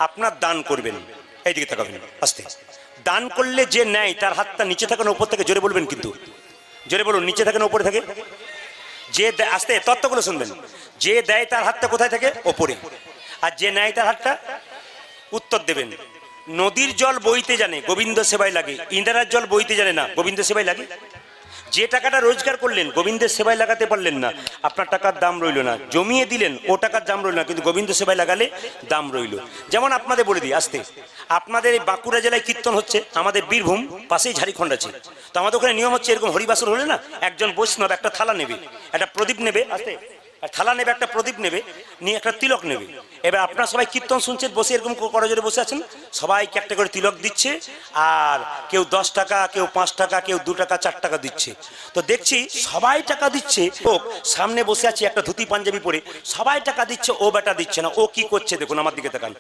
আপনার দান করবেন, এইদিকে তাকাবেন আস্তে। দান করলে যে নেয় তার হাতটা নিচে থাকে না উপর থেকে? জোরে বলবেন, কিন্তু জোরে বলুন। নিচে থাকে না উপরে থাকে? যে আস্তে, তত্ত্বগুলো শুনবেন। যে দেয় তার হাতটা কোথায় থাকে? ওপরে। আর যে নেয় তার হাতটা, উত্তর দেবেন। নদীর জল বইতে জানে, গোবিন্দ সেবায় লাগে। ইন্দিরার জল বইতে জানে না, গোবিন্দ সেবায় লাগে। যে টাকাটা রোজগার করলেন, গোবিন্দের সেবায় লাগাতে পারলেন না, আপনার টাকার দাম রইল না। জমিয়ে দিলেন, ও টাকার দাম রইল না, কিন্তু গোবিন্দ সেবায় লাগালে দাম রইল। যেমন আপনাদের বলে দিই আস্তে, আপনাদের এই বাঁকুড়া জেলায় কীর্তন হচ্ছে, আমাদের বীরভূম পাশেই ঝাড়খণ্ড আছে। তো আমাদের ওখানে নিয়ম হচ্ছে, এরকম হরিবাসর হলে না, একজন বৈষ্ণব একটা থালা নেবে, একটা প্রদীপ নেবে, আস্তে, থালা নেবে, একটা প্রদীপ নেবে, নিয়ে একটা তিলক নেবে। এবার আপনারা সবাই কীর্তন শুনছেন, বসে এরকম করজোরে বসে আছেন, সবাইকে একটা করে তিলক দিচ্ছে। আর কেউ 10 টাকা, কেউ 5 টাকা, কেউ 2 টাকা, 4 টাকা দিচ্ছে। তো দেখছি সবাই টাকা দিচ্ছে, ও সামনে বসে আছে একটা ধুতি পাঞ্জাবি পরে, সবাই টাকা দিচ্ছে, ও বেটা দিচ্ছে না। ও কি করছে দেখুন, আমার দিকে তাকান।